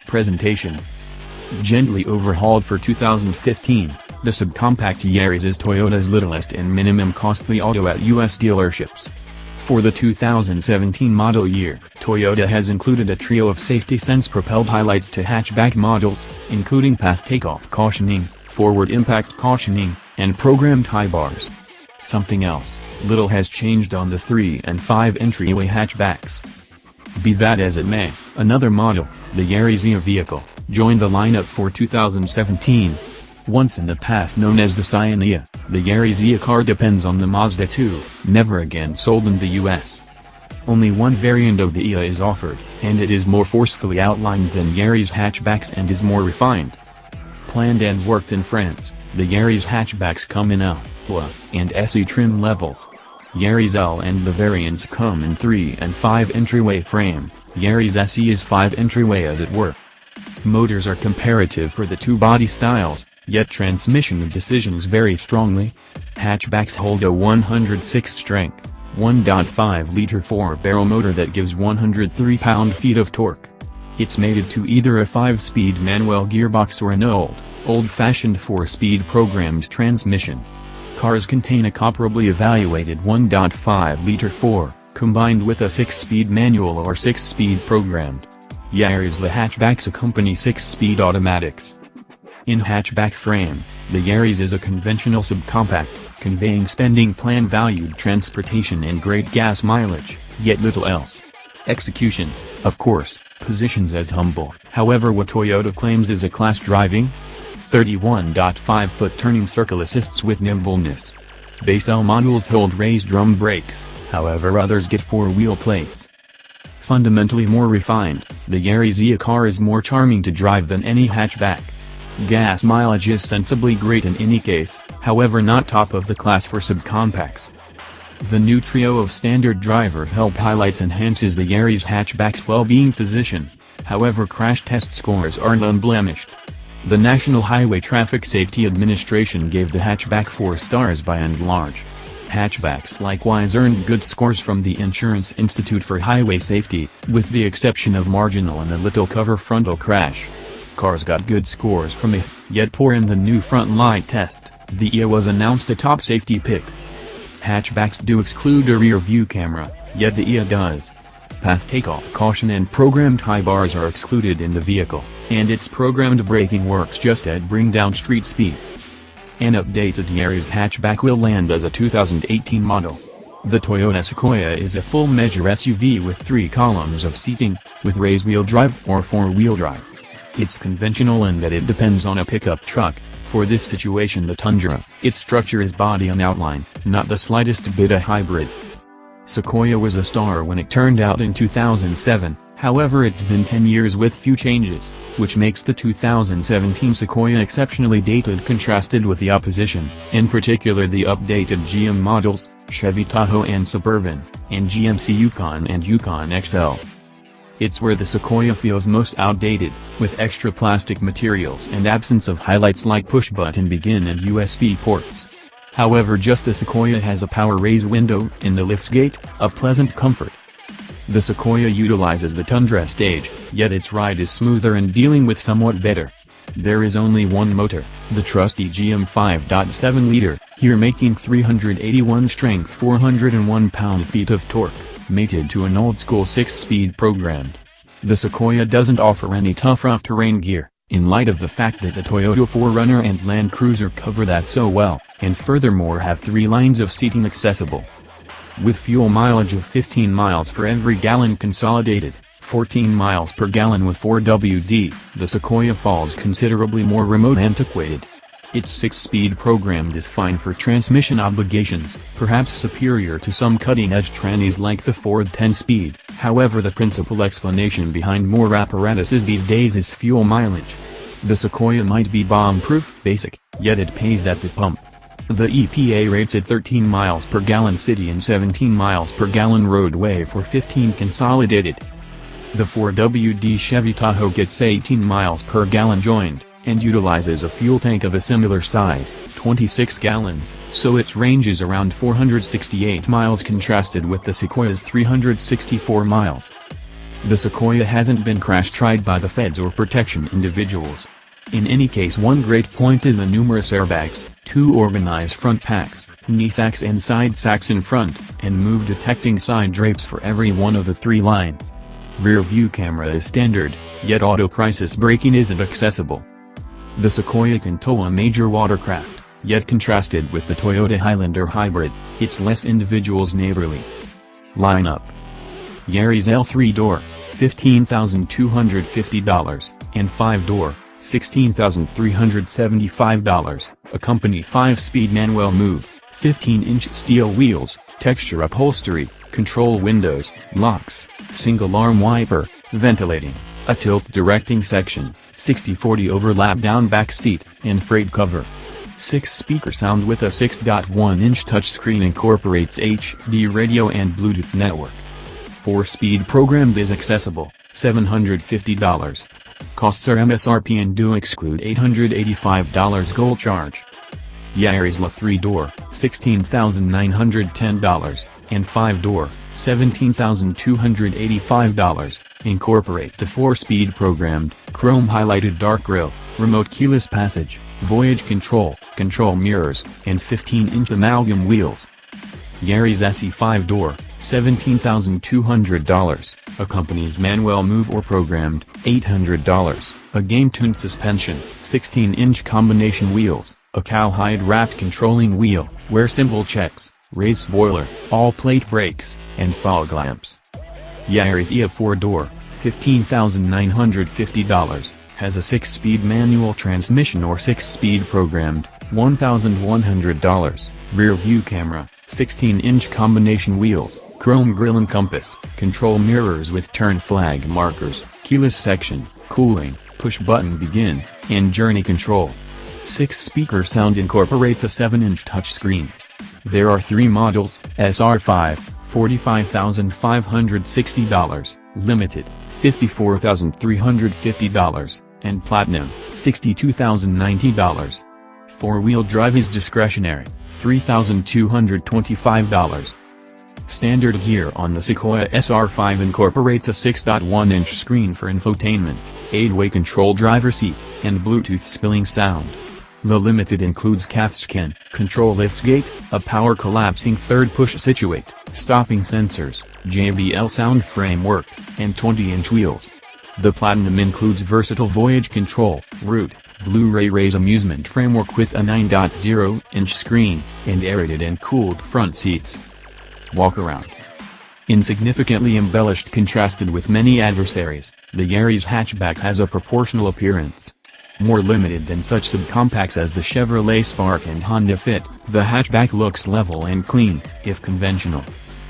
Presentation. Gently overhauled for 2015, the subcompact Yaris is Toyota's littlest and minimum costly auto at US dealerships. For the 2017 model year, Toyota has included a trio of safety sense-propelled highlights to hatchback models, including path takeoff cautioning, forward impact cautioning, and programmed high bars. Something else, little has changed on the 3 and 5 entryway hatchbacks. Be that as it may, another model, the Yaris Ia vehicle, joined the lineup for 2017. Once in the past known as the Scion Ia, the Yaris Ia car depends on the Mazda 2, never again sold in the US. Only one variant of the Ia is offered, and it is more forcefully outlined than Yaris hatchbacks and is more refined. Planned and worked in France, the Yaris hatchbacks come in L, and SE trim levels. Yaris L and the variants come in 3 and 5 entryway frame, Yaris SE is 5 entryway as it were. Motors are comparative for the two body styles, yet transmission decisions vary strongly. Hatchbacks hold a 106 strength, 1.5-liter 4-barrel motor that gives 103 pound-feet of torque. It's mated to either a 5-speed manual gearbox or an old-fashioned 4-speed programmed transmission. Cars contain a comparably evaluated 1.5-liter 4, combined with a 6-speed manual or 6-speed programmed. Yaris La hatchbacks accompany 6-speed automatics. In hatchback frame, the Yaris is a conventional subcompact, conveying spending plan-valued transportation and great gas mileage, yet little else. Execution, of course, positions as humble. However, what Toyota claims is a class driving 31.5-foot turning circle assists with nimbleness. Base L models hold raised drum brakes, however others get 4-wheel plates. Fundamentally more refined, the Yaris Ia car is more charming to drive than any hatchback. Gas mileage is sensibly great in any case, however not top of the class for subcompacts. The new trio of standard driver help highlights enhances the Yaris hatchback's well-being position, however crash test scores aren't unblemished. The National Highway Traffic Safety Administration gave the hatchback 4 stars by and large. Hatchbacks likewise earned good scores from the Insurance Institute for Highway Safety, with the exception of marginal and a little cover frontal crash. Cars got good scores from it, yet poor in the new front light test. The Ia was announced a top safety pick. Hatchbacks do exclude a rear view camera, yet the Ia does. Path takeoff caution and programmed high bars are excluded in the vehicle, and its programmed braking works just at bring down street speeds. An updated Yaris hatchback will land as a 2018 model. The Toyota Sequoia is a full-measure SUV with 3 columns of seating, with race-wheel drive or 4-wheel drive. It's conventional in that it depends on a pickup truck. For this situation the Tundra, its structure is body on outline, not the slightest bit a hybrid. Sequoia was a star when it turned out in 2007, however it's been 10 years with few changes, which makes the 2017 Sequoia exceptionally dated contrasted with the opposition, in particular the updated GM models, Chevy Tahoe and Suburban, and GMC Yukon and Yukon XL. It's where the Sequoia feels most outdated, with extra plastic materials and absence of highlights like push-button begin and USB ports. However, just the Sequoia has a power raise window in the liftgate, a pleasant comfort. The Sequoia utilizes the Tundra stage, yet its ride is smoother and dealing with somewhat better. There is only one motor, the trusty GM 5.7-liter, here making 381 strength 401 pound-feet of torque, mated to an old-school 6-speed programmed. The Sequoia doesn't offer any tough rough-terrain gear, in light of the fact that the Toyota 4Runner and Land Cruiser cover that so well, and furthermore have 3 lines of seating accessible. With fuel mileage of 15 miles for every gallon consolidated, 14 miles per gallon with 4WD, the Sequoia falls considerably more remote antiquated. Its 6-speed programmed is fine for transmission obligations, perhaps superior to some cutting-edge trannies like the Ford 10-speed, however the principal explanation behind more apparatuses these days is fuel mileage. The Sequoia might be bomb-proof basic, yet it pays at the pump. The EPA rates it 13 miles per gallon city and 17 miles per gallon roadway for 15 consolidated. The 4WD Chevy Tahoe gets 18 miles per gallon joined, and utilizes a fuel tank of a similar size, 26 gallons, so its range is around 468 miles contrasted with the Sequoia's 364 miles. The Sequoia hasn't been crash-tried by the feds or protection individuals. In any case, one great point is the numerous airbags, 2 organized front packs, knee sacks and side sacks in front, and move-detecting side drapes for every one of the 3 lines. Rear view camera is standard, yet auto crisis braking isn't accessible. The Sequoia can tow a major watercraft, yet contrasted with the Toyota Highlander hybrid, it's less individuals neighborly. Lineup: Yaris L 3-door, $15,250, and 5-door, $16,375, accompany 5-speed manual move, 15-inch steel wheels, texture upholstery, control windows, locks, single-arm wiper, ventilating, a tilt directing section, 60/40 overlap down back seat, and freight cover. 6-speaker sound with a 6.1-inch touchscreen incorporates HD radio and Bluetooth network. 4-speed programmed is accessible, $750. Costs are MSRP and do exclude $885 gold charge. Yaris La 3-door, $16,910, and 5-door, $17,285, incorporate the 4-speed programmed, chrome-highlighted dark grille, remote keyless passage, voyage control, control mirrors, and 15-inch amalgam wheels. Yaris SE 5-door, $17,200, accompanies manual move or programmed, $800, a game-tuned suspension, 16-inch combination wheels, a cowhide wrapped controlling wheel, wear symbol checks, raised spoiler, all-plate brakes, and fog lamps. Yaris EA 4-door, $15,950, has a 6-speed manual transmission or 6-speed programmed, $1,100, rear view camera, 16-inch combination wheels, chrome grille and compass, control mirrors with turn flag markers, keyless section, cooling, push-button begin, and journey control. 6-speaker sound incorporates a 7-inch touchscreen. There are 3 models: SR5, $45,560, Limited, $54,350, and Platinum, $62,090. 4-wheel drive is discretionary, $3,225. Standard gear on the Sequoia SR5 incorporates a 6.1-inch screen for infotainment, 8-way control driver seat, and Bluetooth spilling sound. The Limited includes CAF scan, control liftgate, a power collapsing third push situate, stopping sensors, JBL sound framework, and 20-inch wheels. The Platinum includes versatile voyage control, route, Blu-ray raise amusement framework with a 9.0-inch screen, and aerated and cooled front seats. Walkaround. Insignificantly embellished contrasted with many adversaries, the Yaris hatchback has a proportional appearance. More limited than such subcompacts as the Chevrolet Spark and Honda Fit, the hatchback looks level and clean, if conventional.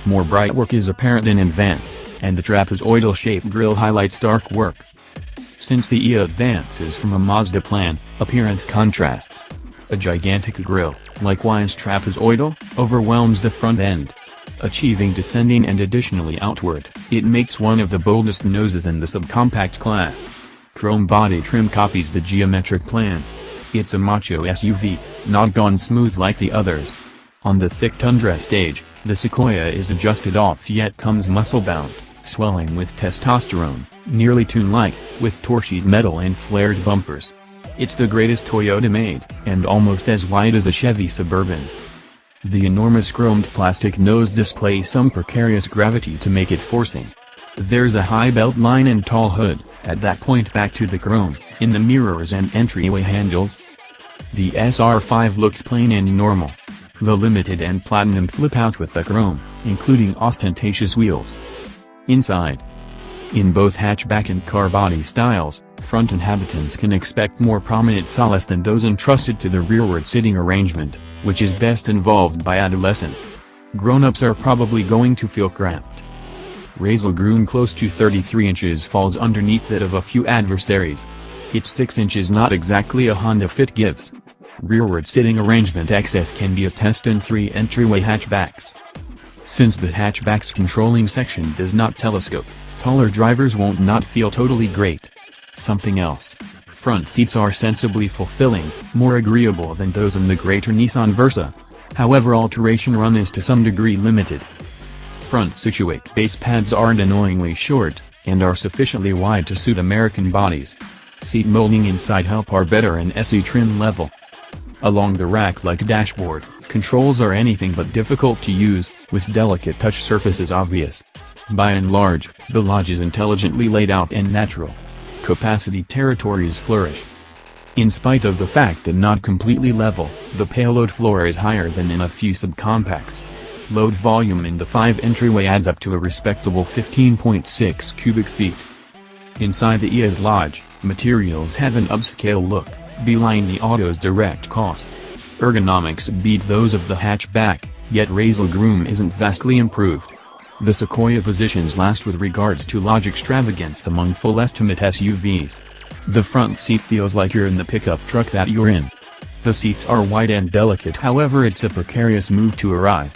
More bright work is apparent in Advance, and the trapezoidal-shaped grille highlights dark work. Since the EA advances from a Mazda plan, appearance contrasts. A gigantic grille, likewise trapezoidal, overwhelms the front end. Achieving descending and additionally outward, it makes one of the boldest noses in the subcompact class. Chrome body trim copies the geometric plan. It's a macho SUV, not gone smooth like the others. On the thick tundra stage, the Sequoia is adjusted off yet comes muscle-bound, swelling with testosterone, nearly tune-like, with torched metal and flared bumpers. It's the greatest Toyota made, and almost as wide as a Chevy Suburban. The enormous chromed plastic nose displays some precarious gravity to make it forcing. There's a high belt line and tall hood, at that point back to the chrome, in the mirrors and entryway handles. The SR5 looks plain and normal. The Limited and Platinum flip out with the chrome, including ostentatious wheels. Inside. In both hatchback and car body styles, front inhabitants can expect more prominent solace than those entrusted to the rearward sitting arrangement, which is best involved by adolescents. Grown-ups are probably going to feel cramped. Razel groom close to 33 inches falls underneath that of a few adversaries. It's 6 inches, not exactly a Honda Fit gives. Rearward sitting arrangement excess can be a test in 3 entryway hatchbacks. Since the hatchback's controlling section does not telescope, Taller drivers won't not feel totally great. Something else. Front seats are sensibly fulfilling, more agreeable than those in the greater Nissan Versa. However, alteration run is to some degree limited. Front Situate base pads aren't annoyingly short, and are sufficiently wide to suit American bodies. Seat molding inside help are better in SE trim level. Along the rack-like dashboard, controls are anything but difficult to use, with delicate touch surfaces obvious. By and large, the lodge is intelligently laid out and natural. Capacity territories flourish. In spite of the fact that not completely level, the payload floor is higher than in a few subcompacts. Load volume in the 5 entryway adds up to a respectable 15.6 cubic feet. Inside the EA's lodge, materials have an upscale look, belying the Auto's direct cost. Ergonomics beat those of the hatchback, yet Groom isn't vastly improved. The Sequoia positions last with regards to lodge extravagance among full-estimate SUVs. The front seat feels like you're in the pickup truck that you're in. The seats are wide and delicate, however it's a precarious move to arrive.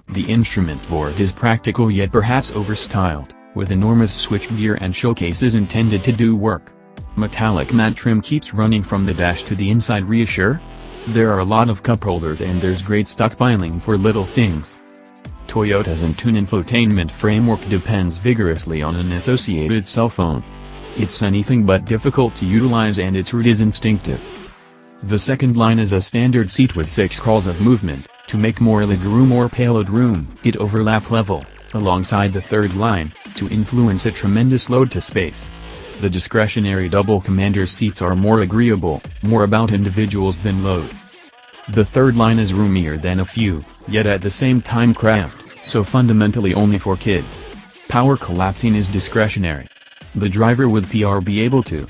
The instrument board is practical yet perhaps overstyled, with enormous switchgear and showcases intended to do work. Metallic matte trim keeps running from the dash to the inside reassure? There are a lot of cup holders and there's great stockpiling for little things. Toyota's entune infotainment framework depends vigorously on an associated cell phone. It's anything but difficult to utilize and its route is instinctive. The second line is a standard seat with 6 crawls of movement, to make more legroom or payload room. It overlap level, alongside the third line, to influence a tremendous load to space. The discretionary double commander seats are more agreeable, more about individuals than load. The third line is roomier than a few, yet at the same time cramped, so fundamentally only for kids. Power collapsing is discretionary. The driver would be able to